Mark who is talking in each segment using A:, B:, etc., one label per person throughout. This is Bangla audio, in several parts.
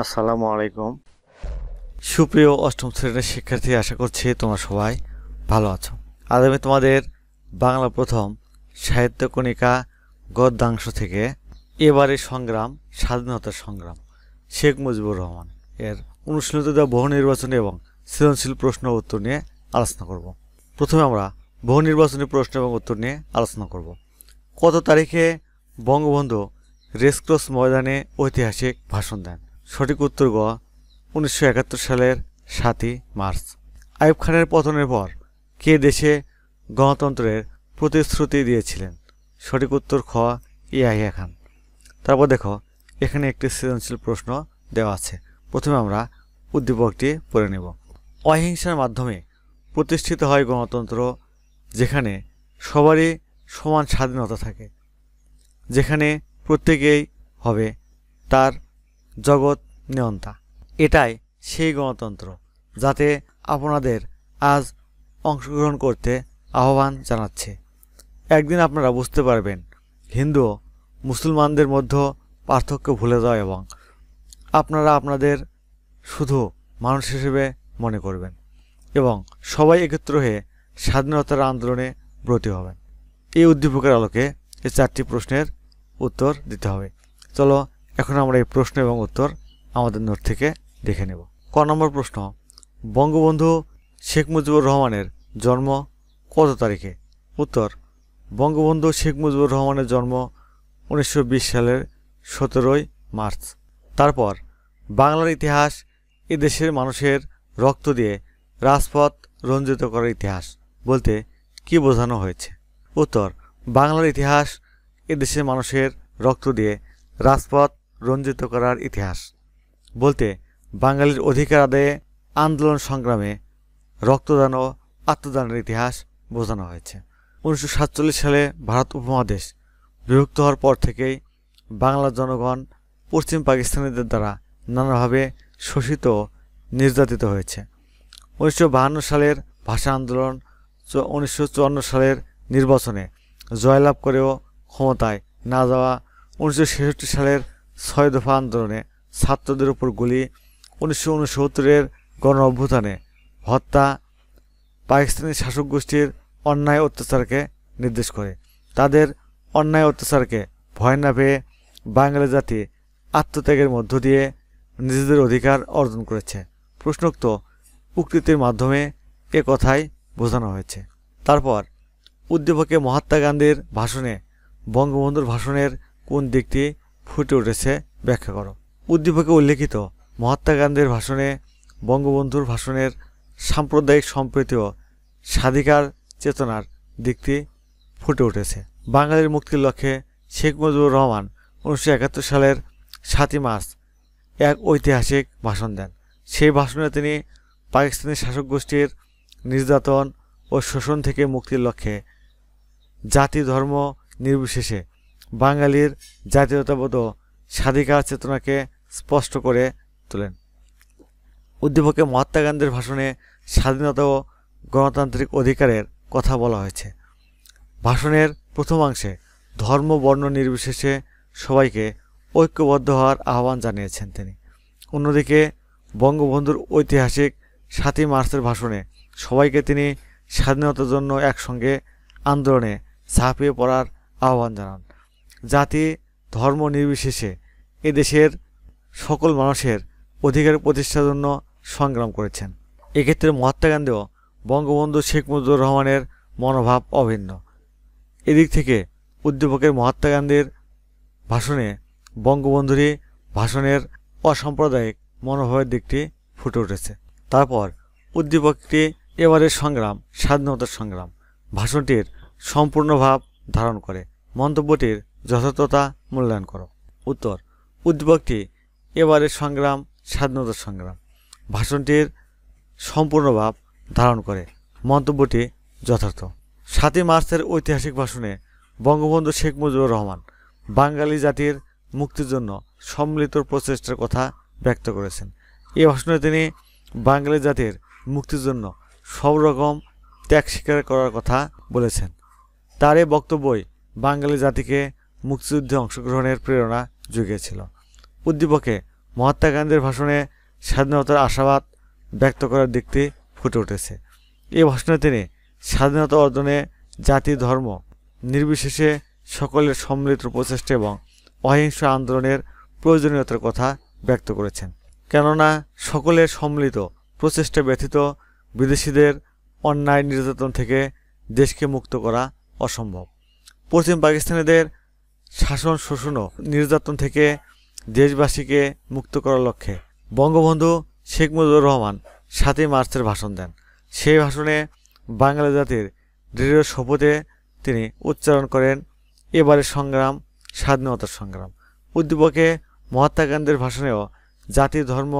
A: আসসালামু আলাইকুম। সুপ্রিয় অষ্টম শ্রেণীর শিক্ষার্থী, আশা করছি তোমরা সবাই ভালো আছো। আজ আমি তোমাদের বাংলা প্রথম সাহিত্য কণিকা গদ্যাংশ থেকে এবারে সংগ্রাম, স্বাধীনতার সংগ্রাম, শেখ মুজিবুর রহমান এর অনুশীলিত বহু নির্বাচনী এবং সৃজনশীল প্রশ্ন ও উত্তর নিয়ে আলোচনা করব। প্রথমে আমরা বহু নির্বাচনী প্রশ্ন এবং উত্তর নিয়ে আলোচনা করব। কত তারিখে বঙ্গবন্ধু রেসকোর্স ময়দানে ঐতিহাসিক ভাষণ দেন? সঠিক উত্তর গ 1971 সালের 7ই মার্চ। আইয়ুব খানের পতনের পর কে দেশে গণতন্ত্রের প্রতিশ্রুতি দিয়েছিলেন? সঠিক উত্তর খ ইয়াহিয়া খান। তারপর দেখো, এখানে একটি সৃজনশীল প্রশ্ন দেওয়া আছে। প্রথমে আমরা উদ্দীপকটি পড়ে নেব। অহিংসার মাধ্যমে প্রতিষ্ঠিত হয় গণতন্ত্র, যেখানে সবারই সমান স্বাধীনতা থাকে, যেখানে প্রত্যেকেই হবে তার জগৎ নিয়ন্তা। এটাই সেই গণতন্ত্র যাতে আপনাদের আজ অংশগ্রহণ করতে আহ্বান জানাচ্ছে। একদিন আপনারা বুঝতে পারবেন হিন্দু ও মুসলমানদের মধ্যে পার্থক্য ভুলে যাওয়া এবং আপনারা আপনাদের শুধু মানুষ হিসেবে মনে করবেন এবং সবাই একত্র হয়ে স্বাধীনতার আন্দোলনে ব্রতী হবেন। এই উদ্দীপকের আলোকে এই 4টি প্রশ্নের উত্তর দিতে হবে। চলো এখন আমরা এই প্রশ্ন এবং উত্তর আমাদের নোট থেকে দেখে নেব। ক নম্বর প্রশ্ন, বঙ্গবন্ধু শেখ মুজিবুর রহমানের জন্ম কত তারিখে? উত্তর, বঙ্গবন্ধু শেখ মুজিবুর রহমানের জন্ম 1920 সালের 17ই মার্চ। তারপর বাংলার ইতিহাস এদেশের মানুষের রক্ত দিয়ে রাজপথ রঞ্জিত করার ইতিহাস বলতে কি বোঝানো হয়েছে? উত্তর, বাংলার ইতিহাস এদেশের মানুষের রক্ত দিয়ে রাজপথ রঞ্জিত করার ইতিহাস বলতে বাঙালির অধিকার আদায়ে আন্দোলন সংগ্রামে রক্তদান ও আত্মদানের ইতিহাস বোঝানো হয়েছে। 1947 সালে ভারত উপমহাদেশ বিভক্ত হওয়ার পর থেকেই বাংলার জনগণ পশ্চিম পাকিস্তানিদের দ্বারা নানাভাবে শোষিত ও নির্যাতিত হয়েছে। 1952 সালের ভাষা আন্দোলন, 1954 সালের নির্বাচনে জয়লাভ করেও ক্ষমতায় না যাওয়া, 1966 সালের 6 দফা আন্দোলনে ছাত্রদের উপর গুলি, 1969-এর গণ অভ্যুত্থানে হত্যা পাকিস্তানি শাসক গোষ্ঠীর অন্যায় অত্যাচারকে নির্দেশ করে। তাদের অন্যায় অত্যাচারকে ভয় না পেয়ে বাঙালি জাতি আত্মত্যাগের মধ্য দিয়ে নিজেদের অধিকার অর্জন করেছে। প্রশ্নোক্ত উক্তিটির মাধ্যমে এ কথাই বোঝানো হয়েছে। তারপর উদ্দীপকে মহাত্মা গান্ধীর ভাষণে বঙ্গবন্ধুর ভাষণের কোন দিকটি ফুটে উঠেছে ব্যাখ্যা করো। উদ্দীপকে উল্লেখিত মহাত্মা গান্ধীর ভাষণে বঙ্গবন্ধুর ভাষণের সাম্প্রদায়িক সম্প্রীতি ও স্বাধিকার চেতনার দিকটি ফুটে উঠেছে। বাঙালির মুক্তির লক্ষ্যে শেখ মুজিবুর রহমান 1971 সালের 7ই মার্চ এক ঐতিহাসিক ভাষণ দেন। সেই ভাষণে তিনি পাকিস্তানি শাসক গোষ্ঠীর নির্যাতন ও শোষণ থেকে মুক্তির লক্ষ্যে জাতি ধর্ম নির্বিশেষে বাঙালির জাতীয়তাবোধ ও স্বাধিকার চেতনাকে স্পষ্ট করে তোলেন। উদ্দীপকে মহাত্মা গান্ধীর ভাষণে স্বাধীনতা ও গণতান্ত্রিক অধিকারের কথা বলা হয়েছে। ভাষণের প্রথমাংশে ধর্ম বর্ণ নির্বিশেষে সবাইকে ঐক্যবদ্ধ হওয়ার আহ্বান জানিয়েছেন তিনি। অন্যদিকে বঙ্গবন্ধুর ঐতিহাসিক 7ই মার্চের ভাষণে সবাইকে তিনি স্বাধীনতার জন্য একসঙ্গে আন্দোলনে ঝাঁপিয়ে পড়ার আহ্বান জানান। জাতি ধর্ম নির্বিশেষে এদেশের সকল মানুষের অধিকার প্রতিষ্ঠার জন্য সংগ্রাম করেছেন। এক্ষেত্রে মহাত্মা গান্ধীও বঙ্গবন্ধু শেখ মুজিবুর রহমানের মনোভাব অভিন্ন। এদিক থেকে উদ্দীপকের মহাত্মা গান্ধীর ভাষণে বঙ্গবন্ধুরই ভাষণের অসাম্প্রদায়িক মনোভাবের দিকটি ফুটে উঠেছে। তারপর উদ্দীপকটি এবারের সংগ্রাম, স্বাধীনতার সংগ্রাম ভাষণটির সম্পূর্ণ ভাব ধারণ করে। মন্তব্যটির যথার্থতা মূল্যায়ন করো। উত্তর, উদ্দীপকটি এবারের সংগ্রাম, স্বাধীনতার সংগ্রাম ভাষণটির সম্পূর্ণ ভাব ধারণ করে। মন্তব্যটি যথার্থ। 7ই মার্চের ঐতিহাসিক ভাষণে বঙ্গবন্ধু শেখ মুজিবুর রহমান বাঙালি জাতির মুক্তির জন্য সম্মিলিত প্রচেষ্টার কথা ব্যক্ত করেছেন। এই ভাষণে তিনি বাঙালি জাতির মুক্তির জন্য সব রকম ত্যাগ স্বীকার করার কথা বলেছেন। তার এই বক্তব্যই বাঙালি জাতিকে মুক্তিযুদ্ধে অংশগ্রহণের প্রেরণা জুগিয়েছিল। উদ্দীপকে মহাত্মা গান্ধীর ভাষণে স্বাধীনতার আশাবাদ ব্যক্ত করার দিকটি ফুটে উঠেছে। এই ভাষণে তিনি স্বাধীনতা অর্জনে জাতি ধর্ম নির্বিশেষে সকলের সম্মিলিত প্রচেষ্টা এবং অহিংস আন্দোলনের প্রয়োজনীয়তার কথা ব্যক্ত করেছেন। কেননা সকলের সম্মিলিত প্রচেষ্টা ব্যতীত বিদেশিদের অন্যায় নির্যাতন থেকে দেশকে মুক্ত করা অসম্ভব। পশ্চিম পাকিস্তানিদের শাসন শোষণ ও নির্যাতন থেকে দেশবাসীকে মুক্ত করার লক্ষ্যে বঙ্গবন্ধু শেখ মুজিবুর রহমান 7ই মার্চের ভাষণ দেন। সেই ভাষণে বাঙালি জাতির দৃঢ় শপথে তিনি উচ্চারণ করেন, এবারের সংগ্রাম স্বাধীনতার সংগ্রাম। উদ্দীপকে মহাত্মা গান্ধীর ভাষণেও জাতি ধর্ম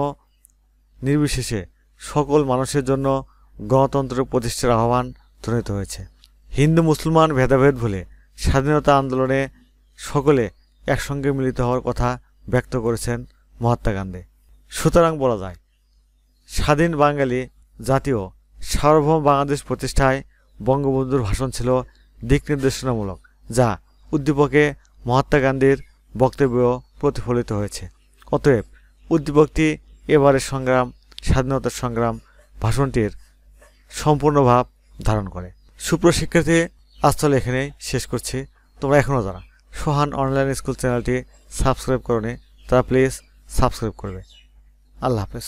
A: নির্বিশেষে সকল মানুষের জন্য গণতন্ত্র প্রতিষ্ঠার আহ্বান ধ্বনিত হয়েছে। হিন্দু মুসলমান ভেদাভেদ ভুলে স্বাধীনতা আন্দোলনে সকলে একসঙ্গে মিলিত হওয়ার কথা ব্যক্ত করেছেন মহাত্মা গান্ধী। সুতরাং বলা যায়, স্বাধীন বাঙালি জাতীয় সার্বভৌম বাংলাদেশ প্রতিষ্ঠায় বঙ্গবন্ধুর ভাষণ ছিল দিক নির্দেশনামূলক, যা উদ্দীপকে মহাত্মা গান্ধীর বক্তব্য প্রতিফলিত হয়েছে। অতএব উদ্দীপকটি এবারের সংগ্রাম স্বাধীনতার সংগ্রাম ভাষণটির সম্পূর্ণ ভাব ধারণ করে। সুপ্রিয় শিক্ষার্থী, আজ তাহলে এখানেই শেষ করছি। তোমরা এখনও যারা সোহান অনলাইন স্কুল চ্যানেলটি সাবস্ক্রাইব করোনি তারা প্লিজ সাবস্ক্রাইব করবে। আল্লাহ হাফেজ।